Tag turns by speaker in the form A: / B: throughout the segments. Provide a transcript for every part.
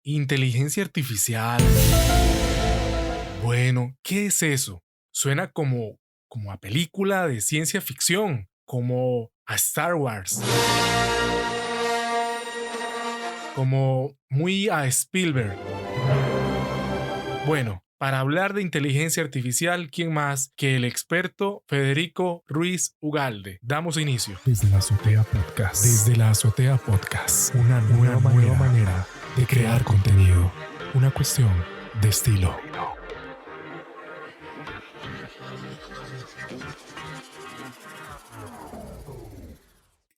A: Inteligencia artificial. Bueno, ¿qué es eso? Suena como a película de ciencia ficción, como a Star Wars, como muy a Spielberg. Bueno, para hablar de inteligencia artificial, ¿quién más que el experto Federico Ruiz Ugalde? Damos inicio.
B: Desde la Azotea Podcast.
A: Desde la Azotea Podcast,
B: Una nueva manera
A: de crear contenido. Una cuestión de estilo.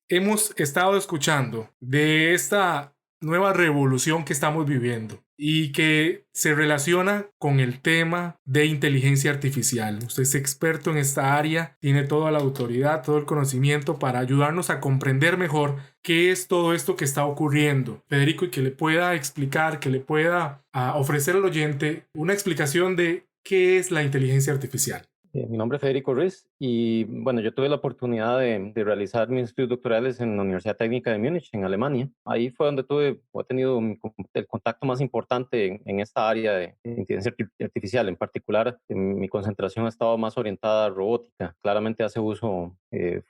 A: Hemos estado escuchando de esta nueva revolución que estamos viviendo y que se relaciona con el tema de inteligencia artificial. Usted es experto en esta área, tiene toda la autoridad, todo el conocimiento para ayudarnos a comprender mejor qué es todo esto que está ocurriendo. Federico, y que le pueda explicar, que le pueda ofrecer al oyente una explicación de qué es la inteligencia artificial.
C: Mi nombre es Federico Ruiz y bueno, yo tuve la oportunidad de realizar mis estudios doctorales en la Universidad Técnica de Múnich, en Alemania. Ahí fue donde he tenido el contacto más importante en esta área de inteligencia artificial. En particular, mi concentración ha estado más orientada a robótica. Claramente hace uso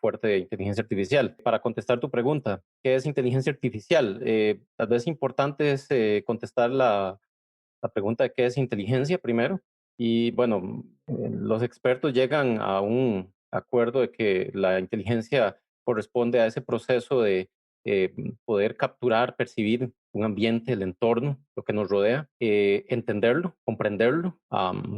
C: fuerte de inteligencia artificial. Para contestar tu pregunta, ¿qué es inteligencia artificial? Tal vez importante es contestar la pregunta de qué es inteligencia primero. Y bueno, los expertos llegan a un acuerdo de que la inteligencia corresponde a ese proceso de poder capturar, percibir un ambiente, el entorno, lo que nos rodea, entenderlo, comprenderlo,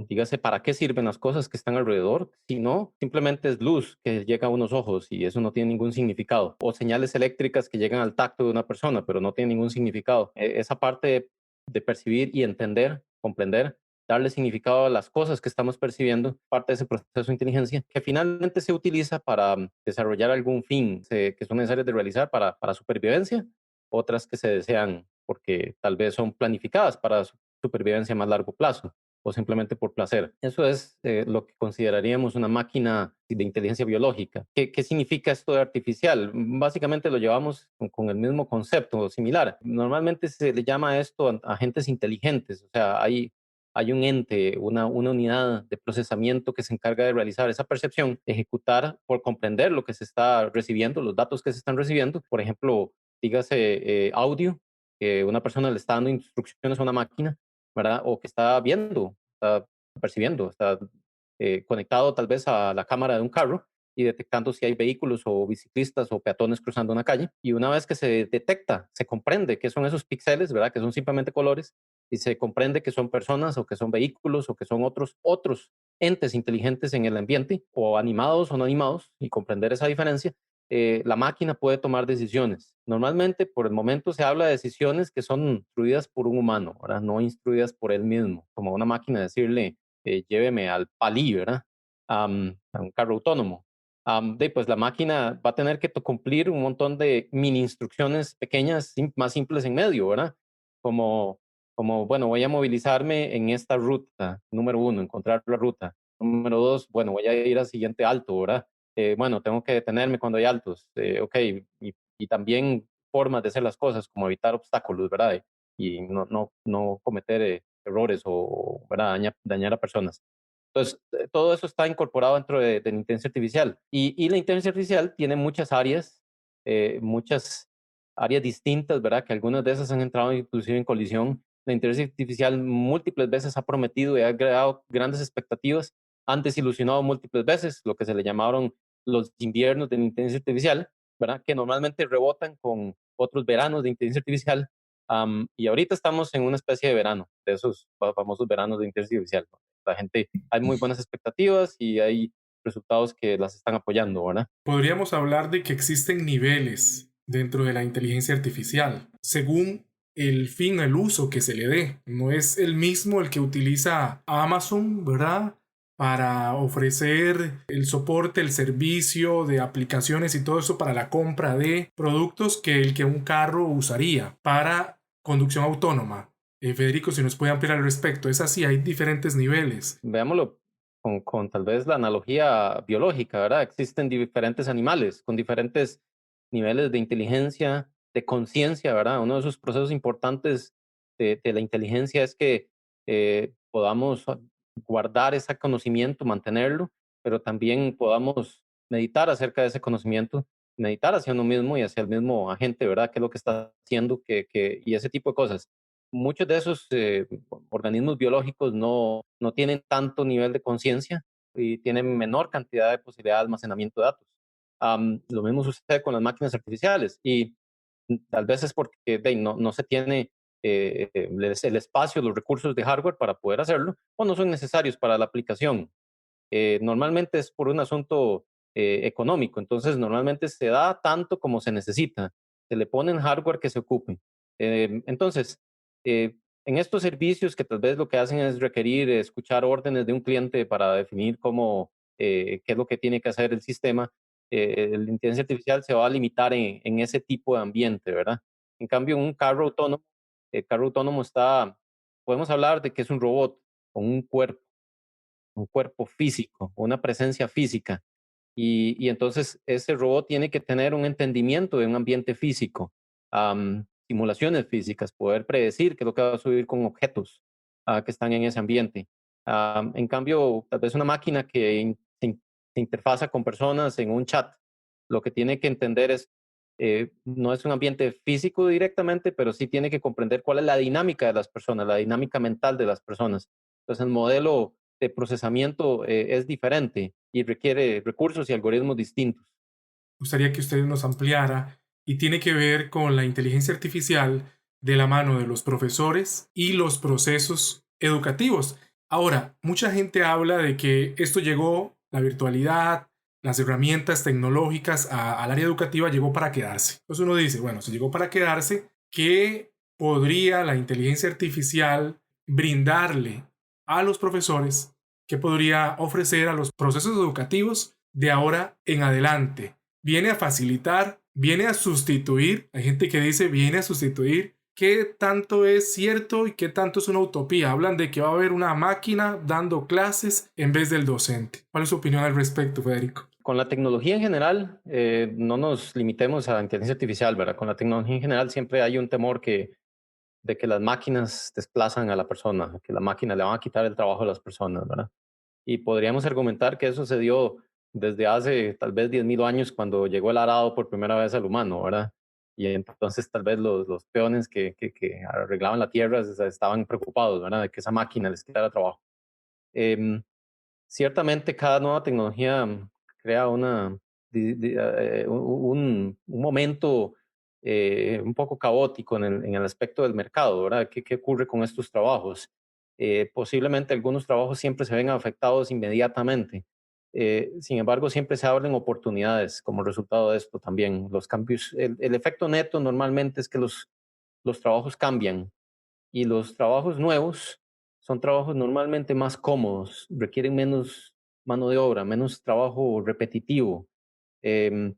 C: dígase para qué sirven las cosas que están alrededor. Si no, simplemente es luz que llega a unos ojos y eso no tiene ningún significado. O señales eléctricas que llegan al tacto de una persona, pero no tiene ningún significado. Esa parte de percibir y entender, comprender, darle significado a las cosas que estamos percibiendo, parte de ese proceso de inteligencia, que finalmente se utiliza para desarrollar algún fin que son necesarios de realizar para supervivencia, otras que se desean porque tal vez son planificadas para supervivencia a más largo plazo o simplemente por placer. Eso es lo que consideraríamos una máquina de inteligencia biológica. ¿Qué significa esto de artificial? Básicamente lo llevamos con el mismo concepto, similar. Normalmente se le llama esto agentes inteligentes, o sea, hay un ente, una unidad de procesamiento que se encarga de realizar esa percepción, ejecutar por comprender lo que se está recibiendo, los datos que se están recibiendo. Por ejemplo, dígase audio, que una persona le está dando instrucciones a una máquina, ¿verdad? O que está viendo, está percibiendo, está conectado tal vez a la cámara de un carro y detectando si hay vehículos o biciclistas o peatones cruzando una calle. Y una vez que se detecta, se comprende qué son esos píxeles, ¿verdad? Que son simplemente colores, y se comprende que son personas o que son vehículos o que son otros entes inteligentes en el ambiente, o animados o no animados, y comprender esa diferencia, la máquina puede tomar decisiones. Normalmente, por el momento, se habla de decisiones que son instruidas por un humano, ¿verdad? No instruidas por él mismo, como una máquina decirle, lléveme al palí, ¿verdad? A un carro autónomo. Pues la máquina va a tener que cumplir un montón de mini instrucciones pequeñas, más simples en medio, ¿verdad? Como, bueno, voy a movilizarme en esta ruta, número uno, encontrar la ruta. Número dos, bueno, voy a ir al siguiente alto, ¿verdad? Bueno, tengo que detenerme cuando hay altos, ok, y también formas de hacer las cosas, como evitar obstáculos, ¿verdad? Y no cometer errores o, ¿verdad? Dañar a personas. Entonces, todo eso está incorporado dentro de la inteligencia artificial. Y la inteligencia artificial tiene muchas áreas distintas, ¿verdad? Que algunas de esas han entrado inclusive en colisión. La inteligencia artificial múltiples veces ha prometido y ha creado grandes expectativas, han desilusionado múltiples veces, lo que se le llamaron los inviernos de la inteligencia artificial, ¿verdad? Que normalmente rebotan con otros veranos de inteligencia artificial. Y ahorita estamos en una especie de verano, de esos famosos veranos de inteligencia artificial, ¿no? La gente, hay muy buenas expectativas y hay resultados que las están apoyando, ¿verdad?
A: Podríamos hablar de que existen niveles dentro de la inteligencia artificial, según el fin, el uso que se le dé. No es el mismo el que utiliza Amazon, ¿verdad? Para ofrecer el soporte, el servicio de aplicaciones y todo eso para la compra de productos que el que un carro usaría para conducción autónoma. Federico, si nos puede ampliar al respecto, es así, hay diferentes niveles.
C: Veámoslo con tal vez la analogía biológica, ¿verdad? Existen diferentes animales con diferentes niveles de inteligencia, de conciencia, ¿verdad? Uno de esos procesos importantes de la inteligencia es que podamos guardar ese conocimiento, mantenerlo, pero también podamos meditar acerca de ese conocimiento, meditar hacia uno mismo y hacia el mismo agente, ¿verdad? ¿Qué es lo que está haciendo? Y ese tipo de cosas. Muchos de esos organismos biológicos no tienen tanto nivel de conciencia y tienen menor cantidad de posibilidad de almacenamiento de datos. Lo mismo sucede con las máquinas artificiales y tal vez es porque no se tiene el espacio, los recursos de hardware para poder hacerlo o no son necesarios para la aplicación. Normalmente es por un asunto económico, entonces normalmente se da tanto como se necesita, se le ponen hardware que se ocupe. Entonces, eh, en estos servicios que tal vez lo que hacen es requerir escuchar órdenes de un cliente para definir qué es lo que tiene que hacer el sistema, la inteligencia artificial se va a limitar en ese tipo de ambiente, ¿verdad? En cambio, un carro autónomo, el carro autónomo podemos hablar de que es un robot con un cuerpo físico, una presencia física. Y entonces ese robot tiene que tener un entendimiento de un ambiente físico, simulaciones físicas, poder predecir qué es lo que va a subir con objetos que están en ese ambiente. En cambio, tal vez una máquina que se interfaza con personas en un chat, lo que tiene que entender no es un ambiente físico directamente, pero sí tiene que comprender cuál es la dinámica de las personas, la dinámica mental de las personas. Entonces el modelo de procesamiento es diferente y requiere recursos y algoritmos distintos.
A: Me gustaría que usted nos ampliara y tiene que ver con la inteligencia artificial de la mano de los profesores y los procesos educativos. Ahora, mucha gente habla de que esto llegó, la virtualidad, las herramientas tecnológicas al área educativa llegó para quedarse. Entonces uno dice, bueno, si llegó para quedarse, ¿qué podría la inteligencia artificial brindarle a los profesores? ¿Qué podría ofrecer a los procesos educativos de ahora en adelante? ¿Viene a facilitar? ¿Viene a sustituir? Hay gente que dice viene a sustituir. ¿Qué tanto es cierto y qué tanto es una utopía? Hablan de que va a haber una máquina dando clases en vez del docente. ¿Cuál es su opinión al respecto, Federico?
C: Con la tecnología en general, no nos limitemos a la inteligencia artificial, ¿verdad? Con la tecnología en general siempre hay un temor de que las máquinas desplazan a la persona, que la máquina le van a quitar el trabajo a las personas, ¿verdad? Y podríamos argumentar que eso se dio desde hace tal vez 10.000 años cuando llegó el arado por primera vez al humano, ¿verdad? Y entonces tal vez los peones que arreglaban la tierra estaban preocupados, ¿verdad? De que esa máquina les quitara trabajo. Em, Ciertamente cada nueva tecnología crea un momento un poco caótico en el aspecto del mercado, ¿verdad? ¿Qué ocurre con estos trabajos? Posiblemente algunos trabajos siempre se ven afectados inmediatamente. Sin embargo, siempre se abren oportunidades como resultado de esto también. Los cambios, el efecto neto normalmente es que los trabajos cambian y los trabajos nuevos son trabajos normalmente más cómodos, requieren menos mano de obra, menos trabajo repetitivo. Em,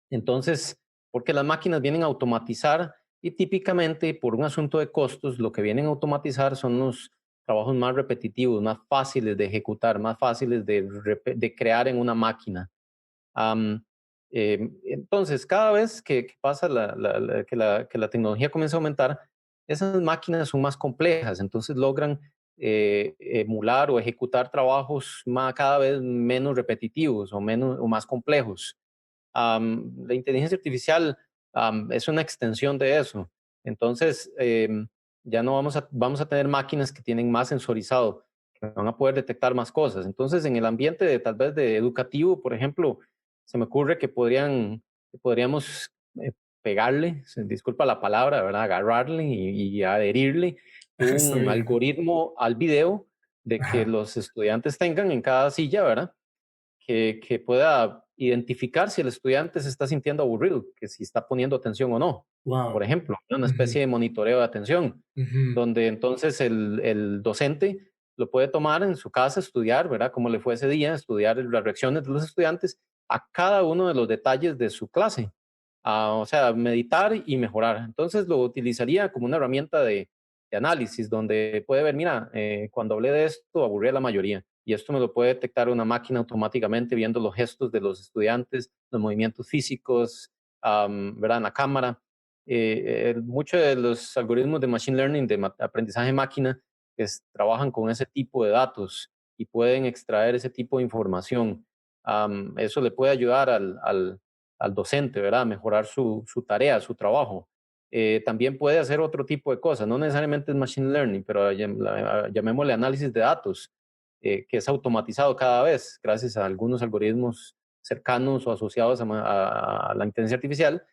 C: entonces, porque las máquinas vienen a automatizar y típicamente por un asunto de costos, lo que vienen a automatizar son los trabajos más repetitivos, más fáciles de ejecutar, más fáciles de crear en una máquina. Am, entonces, cada vez que pasa que la tecnología comienza a aumentar, esas máquinas son más complejas, entonces logran emular o ejecutar trabajos cada vez menos repetitivos o más complejos. La inteligencia artificial es una extensión de eso. Entonces, ya no vamos a tener máquinas que tienen más sensorizado, que van a poder detectar más cosas. Entonces, en el ambiente tal vez de educativo, por ejemplo, se me ocurre que podríamos pegarle, disculpa la palabra, ¿verdad? Agarrarle y adherirle
A: Está
C: un
A: bien.
C: algoritmo al video de que
A: Ajá.
C: los estudiantes tengan en cada silla, ¿verdad? Que pueda identificar si el estudiante se está sintiendo aburrido, que si está poniendo atención o no. Por
A: Wow.
C: ejemplo, una
A: Ujú,
C: especie de monitoreo de atención,
A: ujú.
C: donde entonces el docente lo puede tomar en su casa, estudiar, ¿verdad? Cómo le fue ese día, estudiar las reacciones de los estudiantes a cada uno de los detalles de su clase. O sea, meditar y mejorar. Entonces lo utilizaría como una herramienta de análisis, donde puede ver, mira, cuando hablé de esto, aburrí a la mayoría. Y esto me lo puede detectar una máquina automáticamente viendo los gestos de los estudiantes, los movimientos físicos, ¿verdad? En la cámara. muchos de los algoritmos de Machine Learning, de aprendizaje máquina, trabajan con ese tipo de datos y pueden extraer ese tipo de información. Eso le puede ayudar al docente, ¿verdad? A mejorar su tarea, su trabajo. También puede hacer otro tipo de cosas, no necesariamente es Machine Learning, pero llamémosle análisis de datos, que es automatizado cada vez gracias a algunos algoritmos cercanos o asociados a la inteligencia artificial,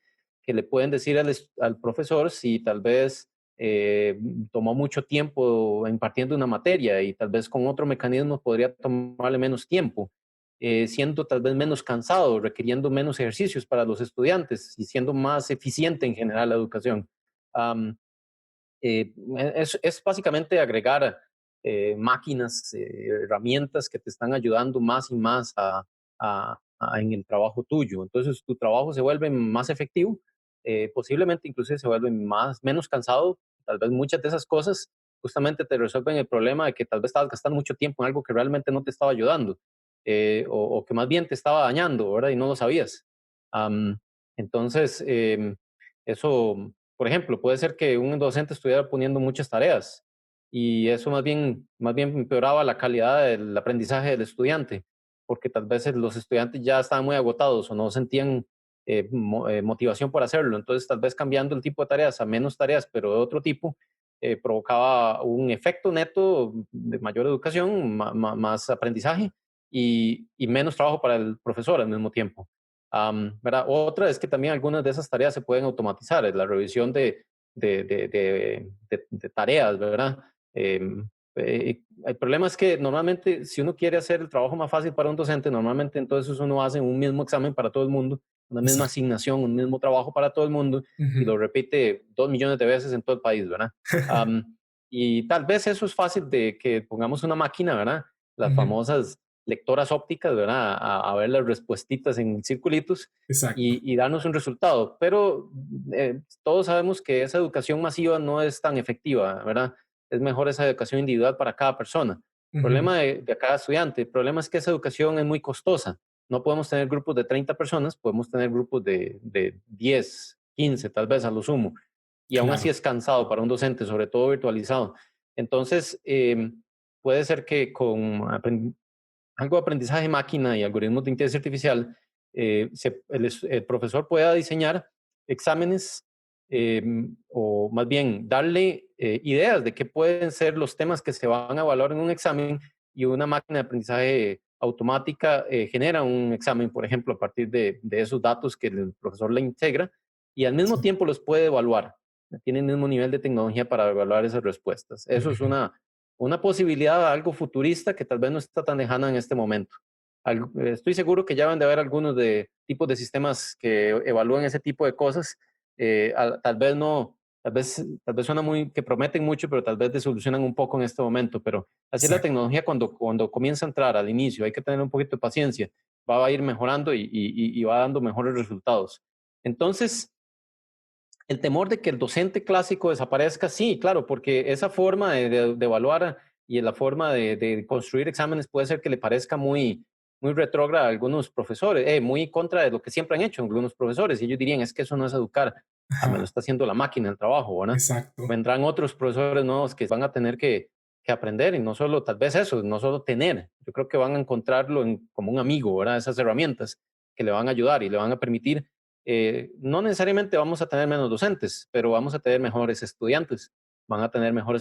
C: que le pueden decir al profesor si tal vez tomó mucho tiempo impartiendo una materia y tal vez con otro mecanismo podría tomarle menos tiempo, siendo tal vez menos cansado, requiriendo menos ejercicios para los estudiantes y siendo más eficiente en general la educación. Um, es básicamente agregar máquinas, herramientas que te están ayudando más y más en el trabajo tuyo. Entonces tu trabajo se vuelve más efectivo, posiblemente inclusive se vuelve menos cansado. Tal vez muchas de esas cosas justamente te resuelven el problema de que tal vez estabas gastando mucho tiempo en algo que realmente no te estaba ayudando, o que más bien te estaba dañando, ¿verdad? Y no lo sabías. Am, entonces, eso, por ejemplo, puede ser que un docente estuviera poniendo muchas tareas y eso más bien empeoraba la calidad del aprendizaje del estudiante, porque tal vez los estudiantes ya estaban muy agotados o no sentían motivación por hacerlo. Entonces, tal vez cambiando el tipo de tareas a menos tareas, pero de otro tipo, provocaba un efecto neto de mayor educación, más aprendizaje y menos trabajo para el profesor al mismo tiempo. ¿Verdad? Otra es que también algunas de esas tareas se pueden automatizar, es la revisión de tareas, ¿verdad? El problema es que normalmente si uno quiere hacer el trabajo más fácil para un docente, normalmente entonces uno hace un mismo examen para todo el mundo, una misma
A: Exacto.
C: asignación, un mismo trabajo para todo el mundo y
A: Ujú.
C: lo repite 2 millones de veces en todo el país, ¿verdad? Y tal vez eso es fácil de que pongamos una máquina, ¿verdad? Las
A: Ujú.
C: famosas lectoras ópticas, ¿verdad? A ver las respuestitas en circulitos
A: Exacto.
C: y darnos un resultado. Pero todos sabemos que esa educación masiva no es tan efectiva, ¿verdad? Es mejor esa educación individual para cada persona. El
A: Ujú.
C: problema de cada estudiante, el problema es que esa educación es muy costosa. No podemos tener grupos de 30 personas, podemos tener grupos de 10, 15, tal vez a lo sumo. Y aún así
A: Claro.
C: es cansado para un docente, sobre todo virtualizado. Entonces, puede ser que con algo de aprendizaje máquina y algoritmos de inteligencia artificial, el profesor pueda diseñar exámenes, o más bien darle ideas de qué pueden ser los temas que se van a evaluar en un examen y una máquina de aprendizaje automática genera un examen, por ejemplo, a partir de esos datos que el profesor le integra y al mismo
A: Sí.
C: tiempo los puede evaluar. Tiene el mismo nivel de tecnología para evaluar esas respuestas. Eso es
A: Ujú.
C: una posibilidad, algo futurista que tal vez no está tan lejana en este momento. Estoy seguro que ya van de haber algunos de tipos de sistemas que evalúen ese tipo de cosas. Tal vez no, tal vez suena muy, que prometen mucho, pero tal vez desolucionan un poco en este momento. Pero así es la
A: Exacto.
C: tecnología cuando comienza a entrar al inicio, hay que tener un poquito de paciencia. Va a ir mejorando y va dando mejores resultados. Entonces, el temor de que el docente clásico desaparezca, sí, claro, porque esa forma de evaluar y la forma de construir exámenes puede ser que le parezca muy retrógrada a algunos profesores, muy contra de lo que siempre han hecho algunos profesores, y ellos dirían, es que eso no es educar, me lo
A: Ajá.
C: está haciendo la máquina, el trabajo, ¿verdad?
A: Exacto.
C: Vendrán otros profesores nuevos que van a tener que aprender, y no solo tal vez eso, no solo tener, yo creo que van a encontrarlo como un amigo, ¿verdad? Esas herramientas que le van a ayudar y le van a permitir, no necesariamente vamos a tener menos docentes, pero vamos a tener mejores estudiantes, van a tener mejor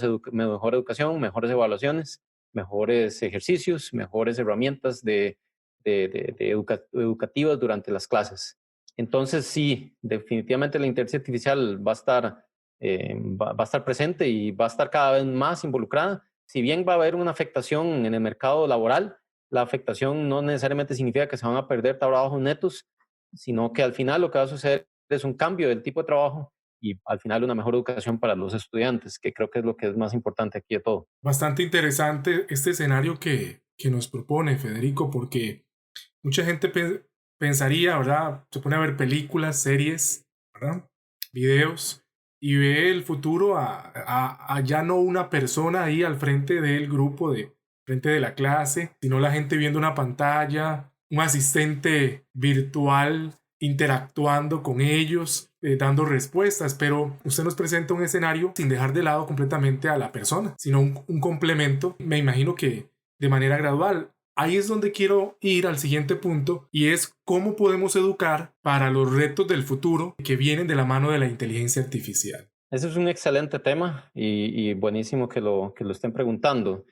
C: educación, mejores evaluaciones, mejores ejercicios, mejores herramientas educativas durante las clases. Entonces, sí, definitivamente la inteligencia artificial va a estar presente y va a estar cada vez más involucrada. Si bien va a haber una afectación en el mercado laboral, la afectación no necesariamente significa que se van a perder trabajos netos, sino que al final lo que va a suceder es un cambio del tipo de trabajo y al final una mejor educación para los estudiantes, que creo que es lo que es más importante aquí de todo.
A: Bastante interesante este escenario que nos propone Federico, porque mucha gente pensaría, ¿verdad? Se pone a ver películas, series, ¿verdad? Videos y ve el futuro a ya no una persona ahí al frente del grupo, frente de la clase, sino la gente viendo una pantalla, un asistente virtual interactuando con ellos, dando respuestas, pero usted nos presenta un escenario sin dejar de lado completamente a la persona, sino un complemento, me imagino que de manera gradual. Ahí es donde quiero ir al siguiente punto y es cómo podemos educar para los retos del futuro que vienen de la mano de la inteligencia artificial.
C: Ese es un excelente tema y buenísimo que lo estén preguntando.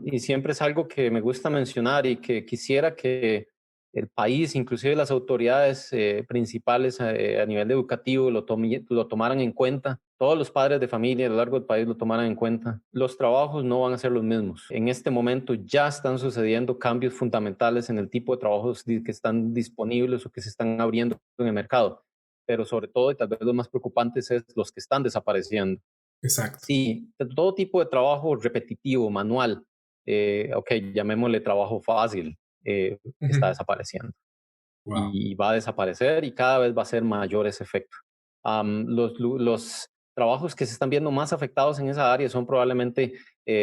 C: Y siempre es algo que me gusta mencionar y que quisiera que el país, inclusive las autoridades principales a nivel educativo, lo tomaran en cuenta. Todos los padres de familia a lo largo del país lo tomaran en cuenta. Los trabajos no van a ser los mismos. En este momento ya están sucediendo cambios fundamentales en el tipo de trabajos que están disponibles o que se están abriendo en el mercado, pero sobre todo, y tal vez los más preocupantes, es los que están desapareciendo.
A: Exacto.
C: Sí, todo tipo de trabajo repetitivo, manual, ok, llamémosle trabajo fácil, está desapareciendo
A: Wow.
C: y va a desaparecer y cada vez va a ser mayor ese efecto. Los trabajos que se están viendo más afectados en esa área son probablemente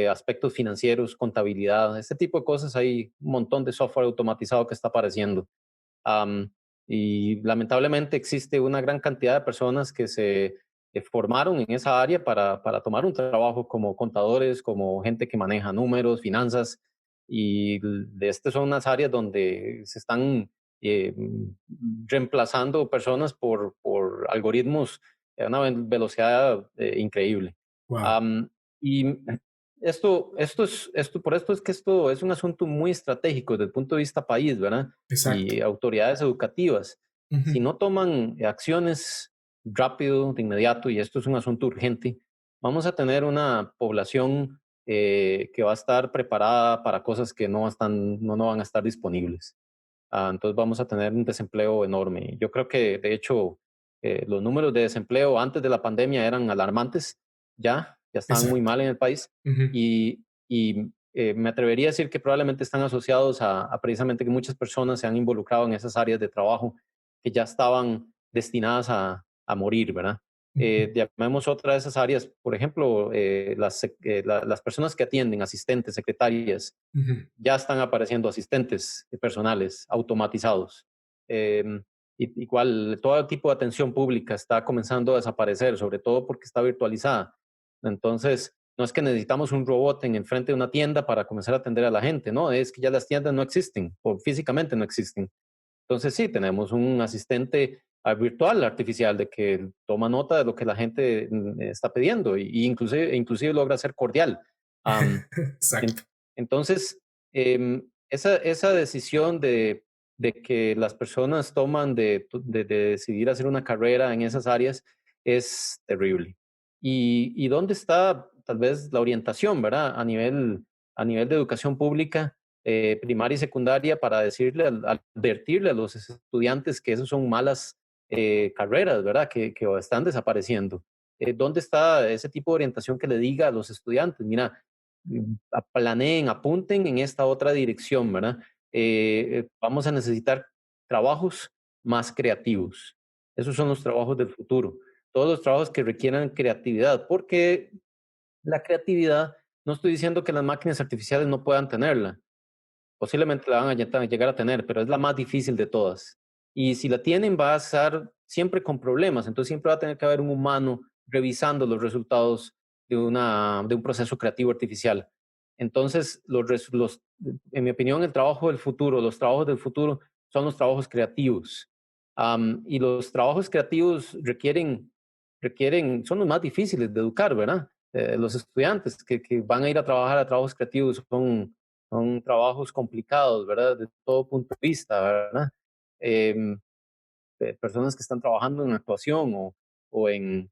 C: aspectos financieros, contabilidad, este tipo de cosas. Hay un montón de software automatizado que está apareciendo. Am, y lamentablemente existe una gran cantidad de personas que se formaron en esa área para tomar un trabajo como contadores, como gente que maneja números, finanzas, y de estas son unas áreas donde se están reemplazando personas por algoritmos a una velocidad increíble.
A: Wow.
C: Am, y por esto es que esto es un asunto muy estratégico desde el punto de vista país, ¿verdad?
A: Exacto.
C: Y autoridades educativas. Si
A: Ujú.
C: no toman acciones rápido, de inmediato, y esto es un asunto urgente, vamos a tener una población que va a estar preparada para cosas que no van a estar disponibles. Entonces vamos a tener un desempleo enorme. Yo creo que, de hecho, los números de desempleo antes de la pandemia eran alarmantes, ya estaban muy
A: Exacto.
C: mal en el país
A: Ujú.
C: y me atrevería a decir que probablemente están asociados a precisamente que muchas personas se han involucrado en esas áreas de trabajo que ya estaban destinadas a morir, ¿verdad?
A: Ujú.
C: Llamemos otra de esas áreas, por ejemplo, las personas que atienden, asistentes, secretarias,
A: Ujú.
C: ya están apareciendo asistentes personales automatizados. Eh, Igual, todo tipo de atención pública está comenzando a desaparecer, sobre todo porque está virtualizada. Entonces, no es que necesitamos un robot en el frente de una tienda para comenzar a atender a la gente, no, es que ya las tiendas no existen o físicamente no existen. Entonces, sí, tenemos un asistente virtual artificial de que toma nota de lo que la gente está pidiendo y inclusive logra ser cordial. Am,
A: Exacto.
C: en- entonces, esa decisión de que las personas toman de decidir hacer una carrera en esas áreas es terrible. ¿Y dónde está tal vez la orientación, verdad? A nivel de educación pública, primaria y secundaria, para advertirle a los estudiantes que esas son malas carreras, ¿verdad? Que están desapareciendo. ¿Dónde está ese tipo de orientación que le diga a los estudiantes? Mira, planeen, apunten en esta otra dirección, ¿verdad? Vamos a necesitar trabajos más creativos. Esos son los trabajos del futuro. Todos los trabajos que requieran creatividad, porque la creatividad, no estoy diciendo que las máquinas artificiales no puedan tenerla, posiblemente la van a llegar a tener, pero es la más difícil de todas. Y si la tienen, va a estar siempre con problemas, entonces siempre va a tener que haber un humano revisando los resultados de un proceso creativo artificial. Entonces, en mi opinión, el trabajo del futuro, los trabajos del futuro son los trabajos creativos. Y los trabajos creativos son los más difíciles de educar, ¿verdad? Los estudiantes que van a ir a trabajar a trabajos creativos son trabajos complicados, ¿verdad? De todo punto de vista, ¿verdad? Em, Personas que están trabajando en actuación o en,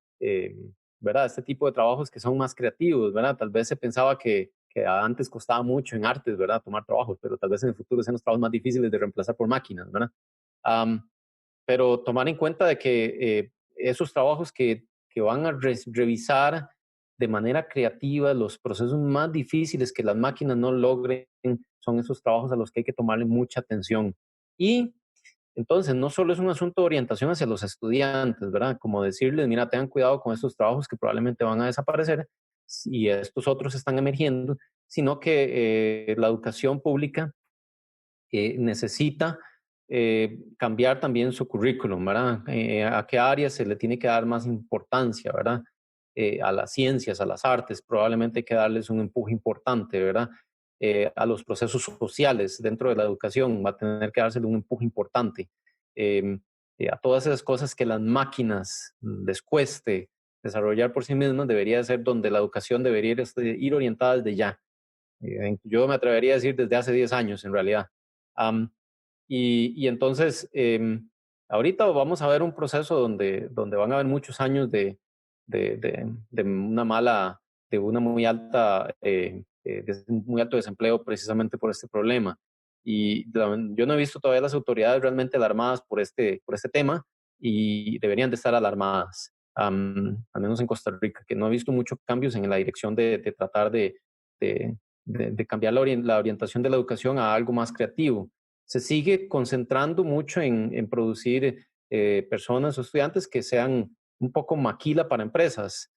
C: ¿verdad? Este tipo de trabajos que son más creativos, ¿verdad? Tal vez se pensaba que antes costaba mucho en artes, ¿verdad? Tomar trabajos, pero tal vez en el futuro sean los trabajos más difíciles de reemplazar por máquinas, ¿verdad? Am, pero tomar en cuenta de que esos trabajos que van a revisar de manera creativa los procesos más difíciles que las máquinas no logren, son esos trabajos a los que hay que tomarle mucha atención. Y entonces, no solo es un asunto de orientación hacia los estudiantes, ¿verdad? Como decirles, mira, tengan cuidado con estos trabajos que probablemente van a desaparecer y estos otros están emergiendo, sino que la educación pública necesita cambiar también su currículum, ¿verdad? A qué áreas se le tiene que dar más importancia, ¿verdad? A las ciencias, a las artes, probablemente hay que darles un empuje importante, ¿verdad? A los procesos sociales dentro de la educación va a tener que dársele un empuje importante. Eh, a todas esas cosas que las máquinas les cueste desarrollar por sí mismas, debería ser donde la educación debería ir orientada desde ya. Yo me atrevería a decir desde hace 10 años, en realidad. Am, y entonces, ahorita vamos a ver un proceso donde van a haber muchos años de una mala, de una muy alta, de un muy alto desempleo precisamente por este problema. Yo no he visto todavía las autoridades realmente alarmadas por este tema y deberían de estar alarmadas, al menos en Costa Rica, que no he visto muchos cambios en la dirección de tratar de, de cambiar la orientación de la educación a algo más creativo. Se sigue concentrando mucho en producir personas o estudiantes que sean un poco maquila para empresas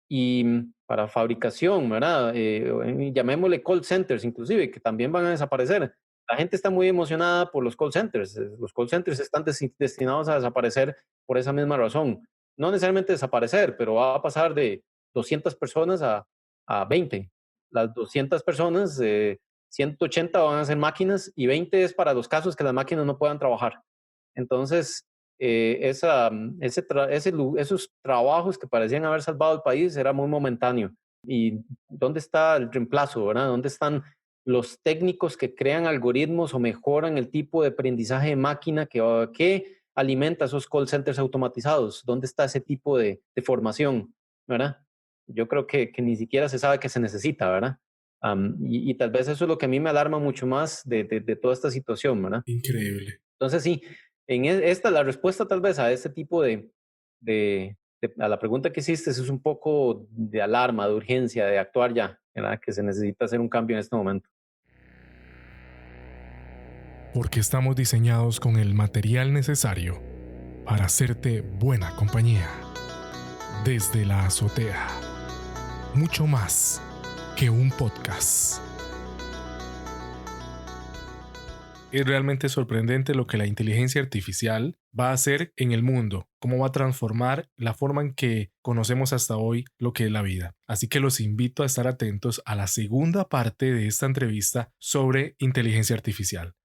C: y para fabricación, ¿verdad? Llamémosle call centers, inclusive, que también van a desaparecer. La gente está muy emocionada por los call centers. Los call centers están destinados a desaparecer por esa misma razón. No necesariamente desaparecer, pero va a pasar de 200 personas a 20. Las 200 personas, 180 van a ser máquinas y 20 es para los casos que las máquinas no puedan trabajar. Entonces, esos trabajos que parecían haber salvado el país era muy momentáneo. ¿Y dónde está el reemplazo, verdad? ¿Dónde están los técnicos que crean algoritmos o mejoran el tipo de aprendizaje de máquina que alimenta esos call centers automatizados? ¿Dónde está ese tipo de formación, verdad? Yo creo que ni siquiera se sabe que se necesita, ¿verdad? Y tal vez eso es lo que a mí me alarma mucho más de toda esta situación, ¿verdad?
A: Increíble.
C: Entonces sí, esta, la respuesta tal vez a este tipo a la pregunta que hiciste es un poco de alarma, de urgencia, de actuar ya, ¿verdad? Que se necesita hacer un cambio en este momento.
B: Porque estamos diseñados con el material necesario para hacerte buena compañía. Desde la azotea. Mucho más que un podcast.
A: Es realmente sorprendente lo que la inteligencia artificial va a hacer en el mundo, cómo va a transformar la forma en que conocemos hasta hoy lo que es la vida. Así que los invito a estar atentos a la segunda parte de esta entrevista sobre inteligencia artificial.